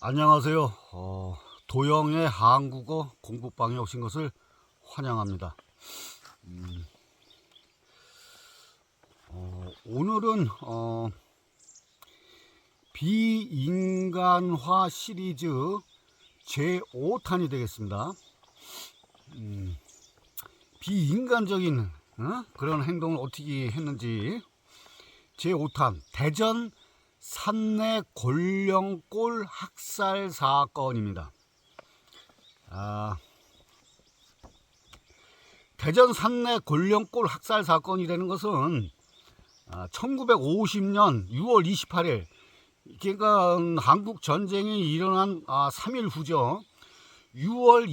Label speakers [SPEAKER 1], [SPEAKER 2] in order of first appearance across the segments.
[SPEAKER 1] 안녕하세요. 도영의 한국어 공부방에 오신 것을 환영합니다. 오늘은 비인간화 시리즈 제5탄이 되겠습니다. 비인간적인 그런 행동을 어떻게 했는지 제5탄 대전 산내 골령골 학살 사건입니다. 대전 산내 골령골 학살 사건이라는 것은 1950년 6월 28일 그러니까 한국 전쟁이 일어난 3일 후죠. 6월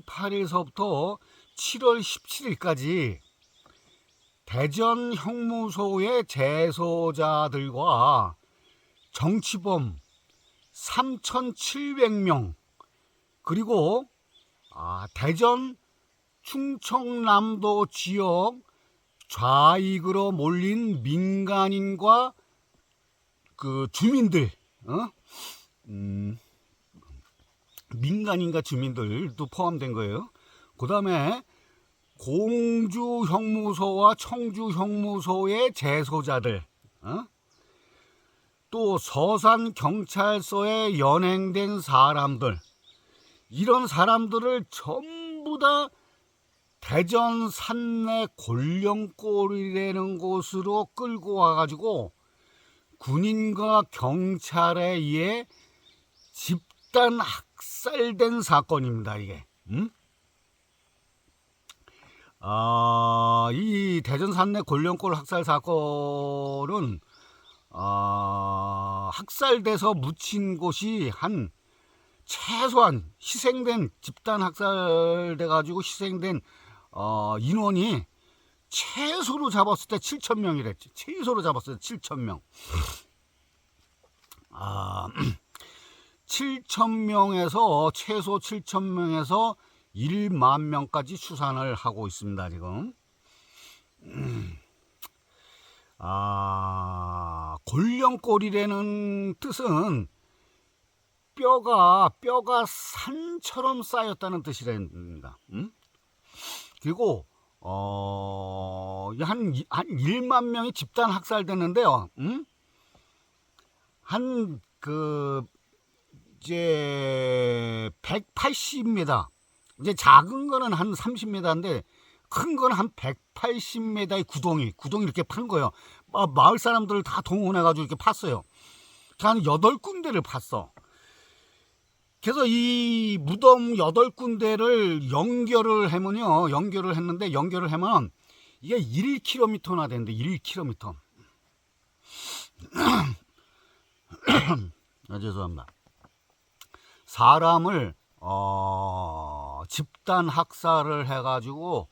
[SPEAKER 1] 28일서부터 7월 17일까지 대전 형무소의 재소자들과 정치범 3,700명 그리고 대전 충청남도 지역 좌익으로 몰린 민간인과 그 주민들 민간인과 주민들도 포함된 거예요. 그 다음에 공주 형무소와 청주 형무소의 재소자들 또 서산 경찰서에 연행된 사람들, 이런 사람들을 전부 다 대전 산내 골령골이라는 곳으로 끌고 와가지고 군인과 경찰에 의해 집단 학살된 사건입니다. 이게 이 대전 산내 골령골 학살 사건은 학살돼서 묻힌 곳이 최소한 희생된 집단 학살돼 가지고 희생된 인원이 최소로 잡았을 때 7,000명이랬지. 최소로 잡았을 때 7,000명. 7,000명에서 최소 7,000명에서 1만 명까지 추산을 하고 있습니다. 지금. 골령골이라는 뜻은 뼈가 산처럼 쌓였다는 뜻이랍니다. 그리고 한 1만 명이 집단 학살됐는데요. 이제 180m, 이제 작은 거는 한 30m인데 큰 건 한 180m의 구덩이 이렇게 판 거예요. 마을 사람들을 다 동원해가지고 이렇게 팠어요. 한 8군데를 팠어. 그래서 이 무덤 8군데를 연결을 했는데 연결을 하면 이게 1km나 되는데 1km. 죄송합니다. 사람을 집단 학살을 해가지고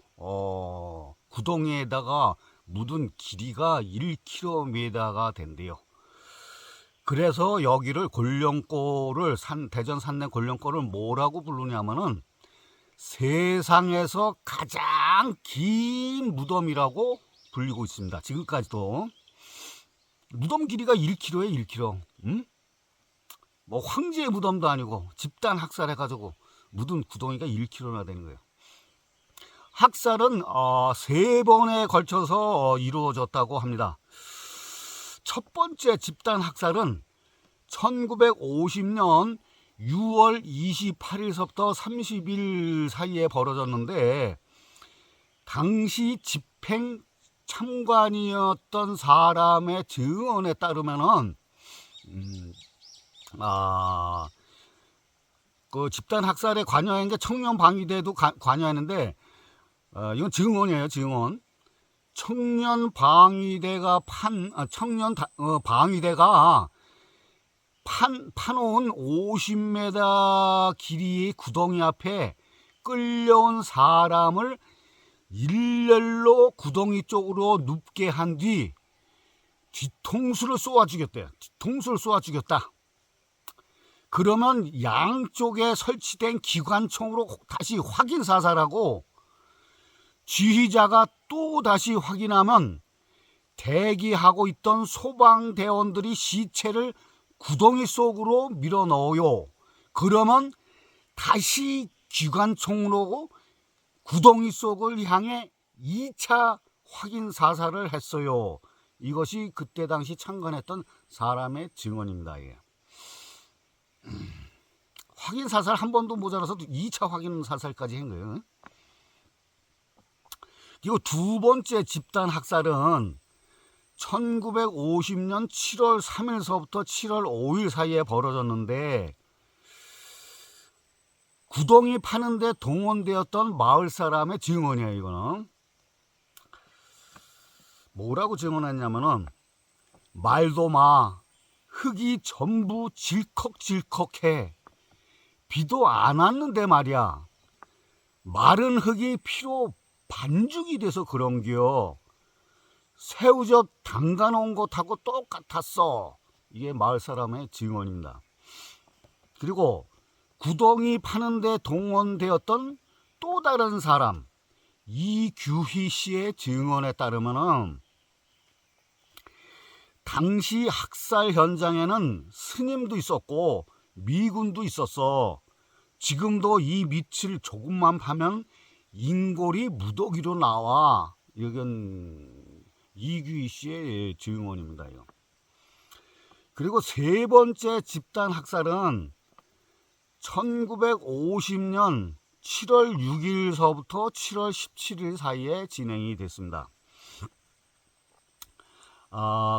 [SPEAKER 1] 구덩이에다가 묻은 길이가 1km가 된대요. 그래서 여기를 골령골을 대전 산내 골령골을 뭐라고 부르냐면은 세상에서 가장 긴 무덤이라고 불리고 있습니다. 지금까지도 무덤 길이가 1km에 1km. 뭐 황제의 무덤도 아니고 집단 학살해가지고 묻은 구덩이가 1km나 되는 거예요. 학살은 3번에 걸쳐서 이루어졌다고 합니다. 첫 번째 집단 학살은 1950년 6월 28일서부터 30일 사이에 벌어졌는데 당시 집행 참관이었던 사람의 증언에 따르면은 그 집단 학살에 관여한 게 청년방위대도 관여했는데 이건 증언이에요. 증언. 청년 방위대가 파놓은 50m 길이의 구덩이 앞에 끌려온 사람을 일렬로 구덩이 쪽으로 눕게 한 뒤 뒤통수를 쏘아 죽였대요. 뒤통수를 쏘아 죽였다. 그러면 양쪽에 설치된 기관총으로 다시 확인 사살하고 지휘자가 또 다시 확인하면 대기하고 있던 소방대원들이 시체를 구덩이 속으로 밀어 넣어요. 그러면 다시 기관총으로 구덩이 속을 향해 2차 확인 사살을 했어요. 이것이 그때 당시 참관했던 사람의 증언입니다. 예. 확인 사살 한 번도 모자라서 2차 확인 사살까지 한 거예요. 그리고 두 번째 집단 학살은 1950년 7월 3일서부터 7월 5일 사이에 벌어졌는데, 구덩이 파는데 동원되었던 마을 사람의 증언이에요. 이거는 뭐라고 증언했냐면은, 말도 마, 흙이 전부 질컥질컥해. 비도 안 왔는데 말이야. 마른 흙이 피로 반죽이 돼서 그런겨. 새우젓 담가놓은 것하고 똑같았어. 이게 마을 사람의 증언입니다. 그리고 구덩이 파는데 동원되었던 또 다른 사람, 이규희 씨의 증언에 따르면은, 당시 학살 현장에는 스님도 있었고 미군도 있었어. 지금도 이 밑을 조금만 파면 인골이 무더기로 나와. 이건 이규희 씨의 증언입니다. 그리고 세 번째 집단 학살은 1950년 7월 6일서부터 7월 17일 사이에 진행이 됐습니다.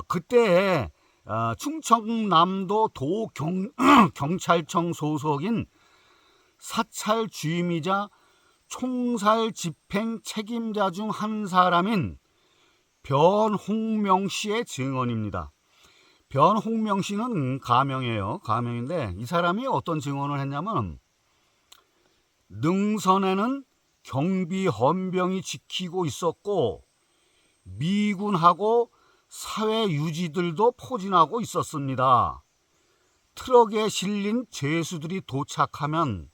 [SPEAKER 1] 그때 충청남도 도경찰청 소속인 사찰 주임이자 총살 집행 책임자 중 한 사람인 변홍명 씨의 증언입니다. 변홍명 씨는 가명이에요. 가명인데, 이 사람이 어떤 증언을 했냐면, 능선에는 경비 헌병이 지키고 있었고 미군하고 사회 유지들도 포진하고 있었습니다. 트럭에 실린 죄수들이 도착하면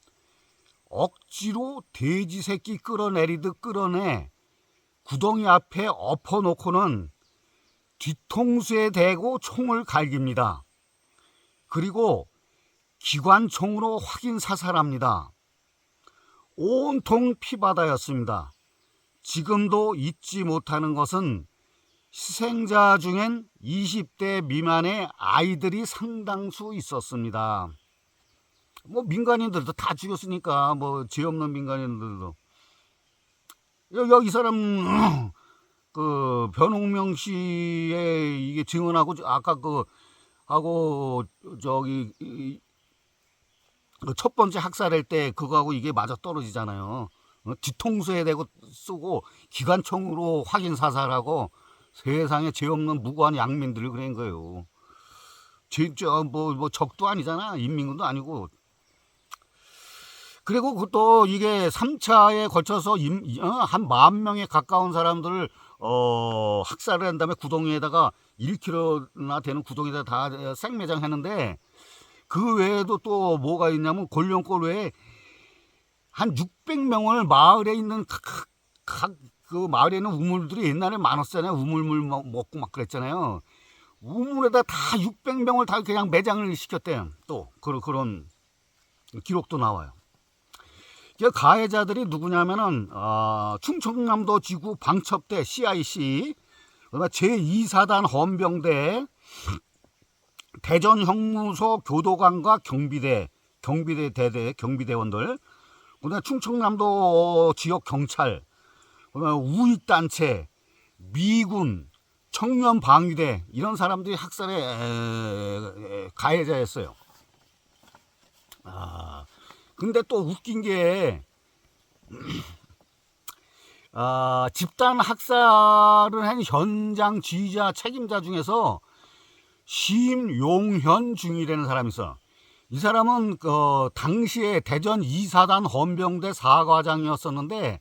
[SPEAKER 1] 억지로 돼지 새끼 끌어내리듯 끌어내 구덩이 앞에 엎어놓고는 뒤통수에 대고 총을 갈깁니다. 그리고 기관총으로 확인 사살합니다. 온통 피바다였습니다. 지금도 잊지 못하는 것은 희생자 중엔 20대 미만의 아이들이 상당수 있었습니다. 뭐 민간인들도 다 죽였으니까, 뭐 죄 없는 민간인들도. 이 사람 그 변홍명 씨의 이게 증언하고 아까 그 하고 저기 첫 번째 학살할 때 그거하고 이게 맞아 떨어지잖아요. 뒤통수에 대고 쏘고 기관총으로 확인 사살하고 세상에 죄 없는 무고한 양민들을 그런 거예요. 뭐 적도 아니잖아. 인민군도 아니고. 그리고 또 이게 3차에 걸쳐서 한 10,000명에 가까운 사람들을 학살을 한 다음에 구덩이에다가 1km나 되는 구덩이에다 다 생매장했는데, 그 외에도 또 뭐가 있냐면 골룡골 외에 한 600명을 마을에 있는 각 그 마을에 있는 우물들이 옛날에 많았잖아요. 우물물 먹고 막 그랬잖아요. 우물에다 다 600명을 다 그냥 매장을 시켰대요. 또 그런 기록도 나와요. 가해자들이 누구냐면은 충청남도 지구 방첩대 CIC, 제2사단 헌병대, 대전 형무소 교도관과 경비대원들, 그다음에 충청남도 지역 경찰, 우익단체, 미군, 청년방위대, 이런 사람들이 학살의 가해자였어요. 근데 또 웃긴 게 집단 학살을 한 현장 지휘자 책임자 중에서 심용현 중이라는 사람이 있어. 이 사람은 당시에 대전 2사단 헌병대 사과장이었었는데,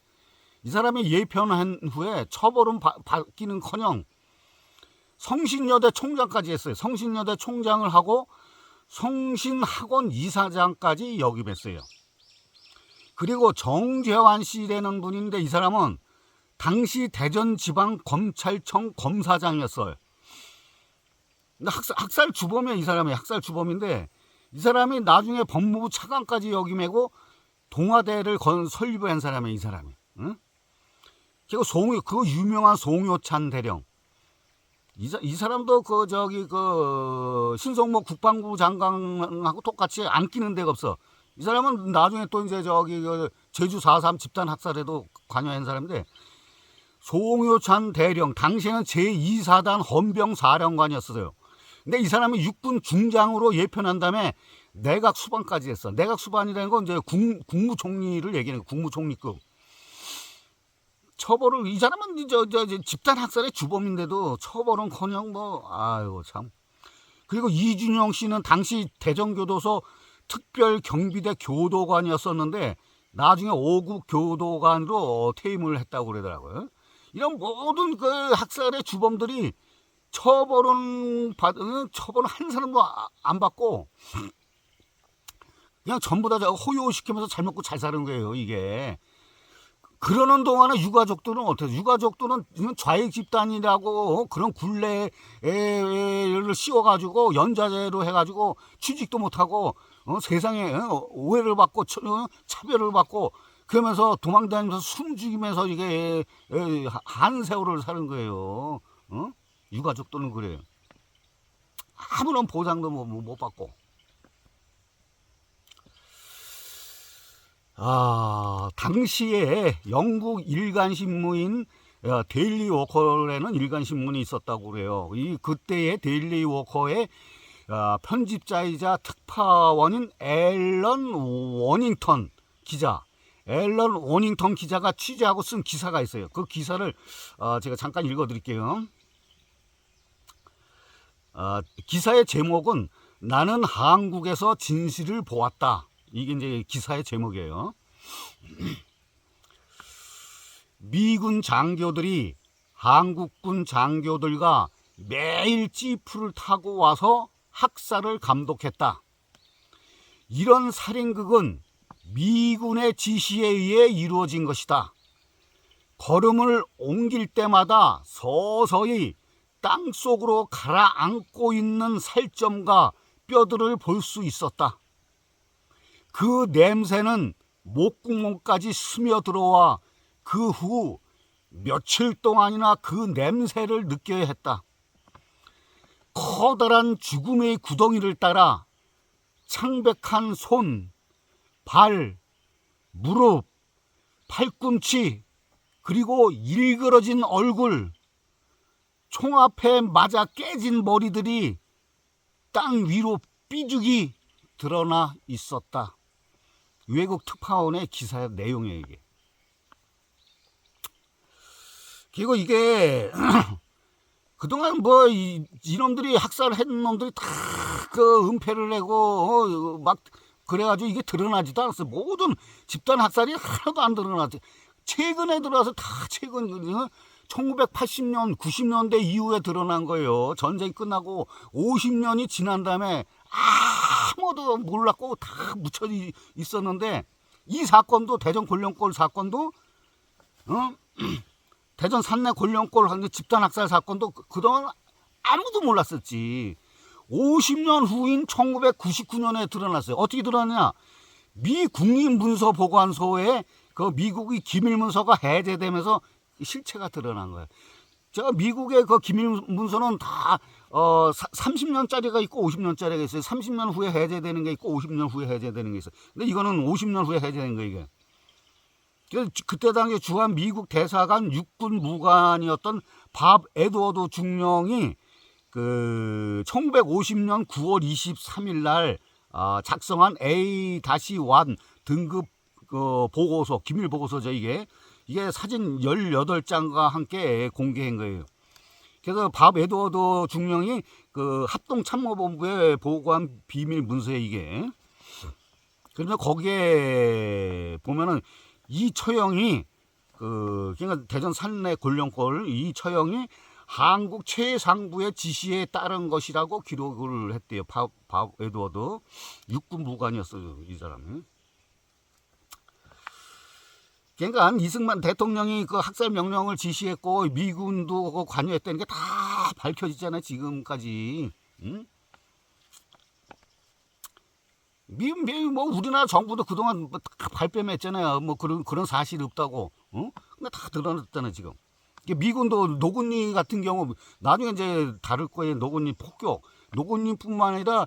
[SPEAKER 1] 이 사람이 예편한 후에 처벌은 받기는커녕 성신여대 총장까지 했어요. 성신여대 총장을 하고 성신학원 이사장까지 역임했어요. 그리고 정재환 씨라는 분인데, 이 사람은 당시 대전지방검찰청 검사장이었어요. 학살 주범이에요. 이 사람이 학살 주범인데, 이 사람이 나중에 법무부 차관까지 역임하고 동아대를 설립을 한 사람이에요, 이 사람이. 응? 그리고 그 유명한 송효찬 대령. 이 사람도 신성모 국방부 장관하고 똑같이 안 끼는 데가 없어. 이 사람은 나중에 또 이제 제주 4.3 집단 학살에도 관여한 사람인데, 송효찬 대령, 당시에는 제2사단 헌병사령관이었어요. 근데 이 사람이 육군 중장으로 예편한 다음에 내각 수반까지 했어. 내각 수반이라는 건 이제 국무총리를 얘기하는 거예요. 국무총리급. 처벌을, 이 사람은 집단 학살의 주범인데도 처벌은커녕 아유 참. 그리고 이준영 씨는 당시 대전교도소 특별경비대 교도관이었었는데 나중에 5급 교도관으로 퇴임을 했다고 그러더라고요. 이런 모든 그 학살의 주범들이 처벌은 한 사람도 안 받고 그냥 전부 다 호요시키면서 잘 먹고 잘 사는 거예요, 이게. 그러는 동안에 유가족들은 어때요? 유가족들은 좌익 집단이라고 그런 굴레를 씌워가지고 연좌제로 해가지고 취직도 못하고 세상에 오해를 받고 차별을 받고 그러면서 도망다니면서 숨죽이면서 이게 한 세월을 사는 거예요. 유가족들은 그래요. 아무런 보장도 못 받고. 당시에 영국 일간신문인 데일리 워커라는 일간신문이 있었다고 그래요. 그때의 데일리 워커의 편집자이자 특파원인 앨런 워닝턴 기자가 취재하고 쓴 기사가 있어요. 그 기사를 제가 잠깐 읽어드릴게요. 기사의 제목은 나는 한국에서 진실을 보았다. 이게 이제 기사의 제목이에요. 미군 장교들이 한국군 장교들과 매일 지프를 타고 와서 학살을 감독했다. 이런 살인극은 미군의 지시에 의해 이루어진 것이다. 걸음을 옮길 때마다 서서히 땅속으로 가라앉고 있는 살점과 뼈들을 볼 수 있었다. 그 냄새는 목구멍까지 스며들어와 그 후 며칠 동안이나 그 냄새를 느껴야 했다. 커다란 죽음의 구덩이를 따라 창백한 손, 발, 무릎, 팔꿈치, 그리고 일그러진 얼굴, 총앞에 맞아 깨진 머리들이 땅 위로 삐죽이 드러나 있었다. 외국 특파원의 기사의 내용이에요, 이게. 그리고 이게 그동안 이놈들이 학살했는 놈들이 다 그 은폐를 내고 막 그래가지고 이게 드러나지도 않았어요. 모든 집단 학살이 하나도 안 드러났죠. 최근에 들어와서 다 최근 1980년, 90년대 이후에 드러난 거예요. 전쟁이 끝나고 50년이 지난 다음에 아무도 몰랐고 다 묻혀 있었는데 이 사건도 대전 곤룡골 사건도 대전 산내 곤룡골 집단 학살 사건도 그동안 아무도 몰랐었지. 50년 후인 1999년에 드러났어요. 어떻게 드러났냐? 미 국립문서보관소에 그 미국의 기밀문서가 해제되면서 실체가 드러난 거예요. 미국의 그 기밀문서는 다 30년짜리가 있고 50년짜리가 있어요. 30년 후에 해제되는 게 있고 50년 후에 해제되는 게 있어요. 근데 이거는 50년 후에 해제된 거예요, 이게. 그래서 그때 당시 주한 미국 대사관 육군 무관이었던 밥 에드워드 중령이 그 1950년 9월 23일 날 작성한 A-1 등급 보고서, 기밀 보고서죠, 이게 사진 18장과 함께 공개한 거예요. 그래서 밥 에드워드 중령이 그 합동참모본부에 보고한 비밀 문서에 이게. 그러면 거기에 보면은 이 처형이 그러니까 대전 산내 곤룡골 이 처형이 한국 최상부의 지시에 따른 것이라고 기록을 했대요. 밥 에드워드 육군 무관이었어요, 이 사람이. 그러니까 이승만 대통령이 그 학살 명령을 지시했고 미군도 관여했다는 게 다 밝혀지잖아요, 지금까지. 응? 뭐 우리나라 정부도 그동안 뭐다 발뺌했잖아요. 뭐 그런 사실이 없다고. 근데 다 드러났잖아요 지금. 미군도 노군니 같은 경우 나중에 이제 다룰 거예요. 노군니 폭격. 노군니뿐만 아니라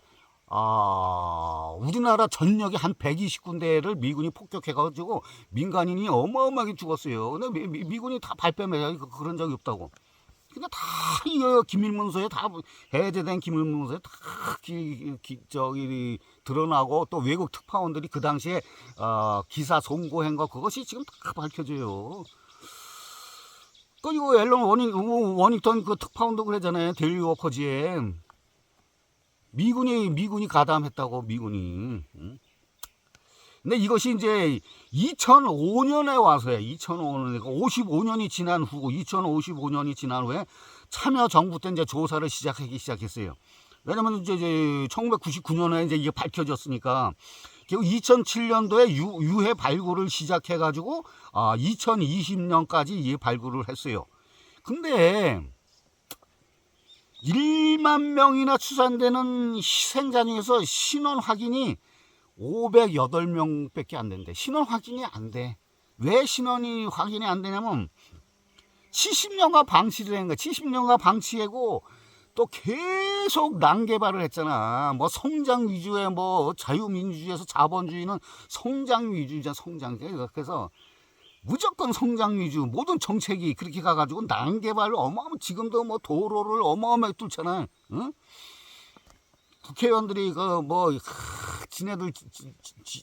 [SPEAKER 1] 우리나라 전역에 한 120군데를 미군이 폭격해가지고 민간인이 어마어마하게 죽었어요. 근데 미군이 다 발뺌해요. 그런 적이 없다고. 근데 다 이거 기밀문서에 다 해제된 기밀문서에 다 저기 드러나고 또 외국 특파원들이 그 당시에 기사 송고한 거 그것이 지금 다 밝혀져요. 그리고 앨런 워닝턴 그 특파원도 그러잖아요. 데일리 워커지에 미군이 가담했다고 미군이. 근데 이것이 이제 2005년에 와서야 2005년 55년이 지난 후고 2055년이 지난 후에 참여정부 때 이제 조사를 시작하기 시작했어요. 왜냐면 이제 1999년에 이제 이게 밝혀졌으니까 결국 2007년도에 유해 발굴을 시작해가지고 2020년까지 이 발굴을 했어요. 근데 1만 명이나 추산되는 희생자 중에서 신원 확인이 508명밖에 안 된대. 신원 확인이 안 돼. 왜 신원이 확인이 안 되냐면 70년간 방치를 한 거야. 70년간 방치하고 또 계속 난개발을 했잖아. 뭐 성장 위주의 뭐 자유민주주의에서 자본주의는 성장 위주잖아. 성장. 그래서 무조건 성장 위주 모든 정책이 그렇게 가가지고 난개발을 지금도 뭐 도로를 어마어마하게 뚫잖아. 응? 국회의원들이 지네들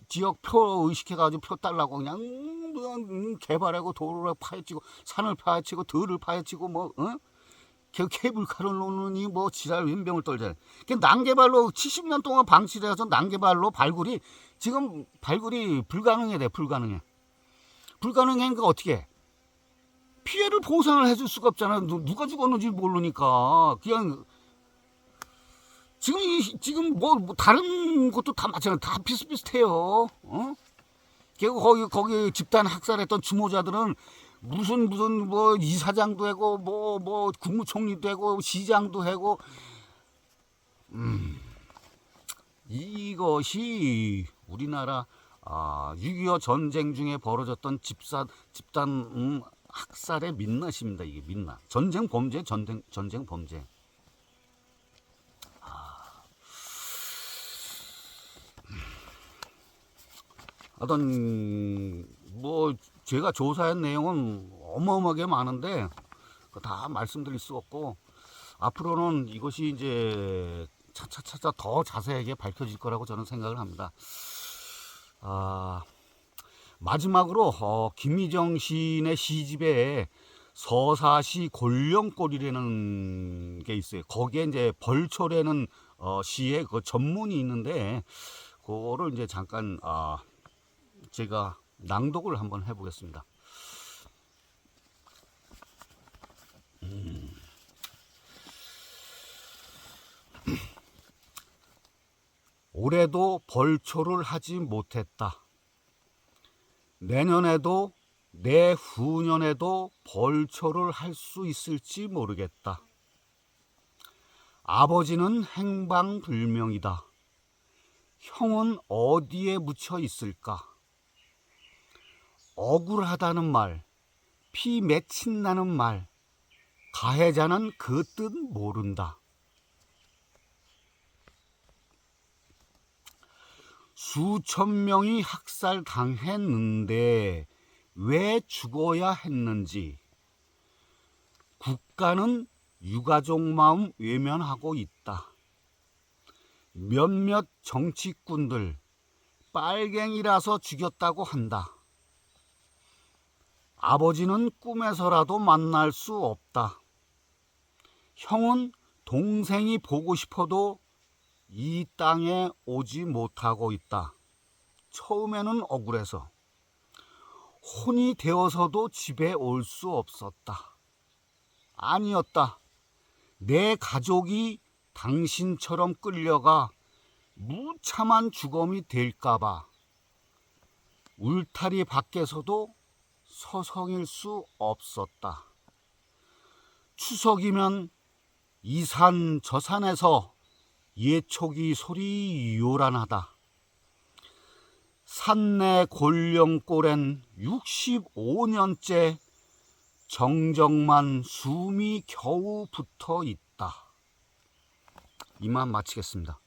[SPEAKER 1] 지역표 의식해가지고 표 달라고 그냥 개발하고 도로를 파헤치고 산을 파헤치고 들을 파헤치고 케이블카를 놓느니 지랄 윈병을 떨잖아요. 난개발로 70년 동안 방치를 해서 난개발로 지금 발굴이 불가능해. 불가능하니까 어떻게 해? 피해를 보상을 해줄 수가 없잖아. 누가 죽었는지 모르니까 그냥 지금 다른 것도 다 마찬가지 다 비슷비슷해요. 그리고 거기 집단 학살했던 주모자들은 무슨 이사장도 하고 국무총리도 하고 시장도 하고 이것이 우리나라 6.25 전쟁 중에 벌어졌던 집단 학살의 민낯입니다. 이게 민낯. 전쟁 범죄. 하여튼 제가 조사한 내용은 어마어마하게 많은데 다 말씀드릴 수 없고 앞으로는 이것이 이제 차차 더 자세하게 밝혀질 거라고 저는 생각을 합니다. 마지막으로 김희정 시인의 시집에 서사시 골령골이라는 게 있어요. 거기에 이제 벌초라는 시의 그 전문이 있는데 그거를 이제 잠깐 제가 낭독을 한번 해보겠습니다. 올해도 벌초를 하지 못했다. 내년에도 내후년에도 벌초를 할 수 있을지 모르겠다. 아버지는 행방불명이다. 형은 어디에 묻혀 있을까? 억울하다는 말, 피 맺힌다는 말, 가해자는 그 뜻 모른다. 수천 명이 학살당했는데 왜 죽어야 했는지 국가는 유가족 마음 외면하고 있다. 몇몇 정치꾼들 빨갱이라서 죽였다고 한다. 아버지는 꿈에서라도 만날 수 없다. 형은 동생이 보고 싶어도 이 땅에 오지 못하고 있다. 처음에는 억울해서 혼이 되어서도 집에 올 수 없었다. 아니었다. 내 가족이 당신처럼 끌려가 무참한 죽음이 될까봐 울타리 밖에서도 서성일 수 없었다. 추석이면 이산 저산에서 예초기 소리 요란하다. 산내 골령골엔 65년째 정정만 숨이 겨우 붙어 있다. 이만 마치겠습니다.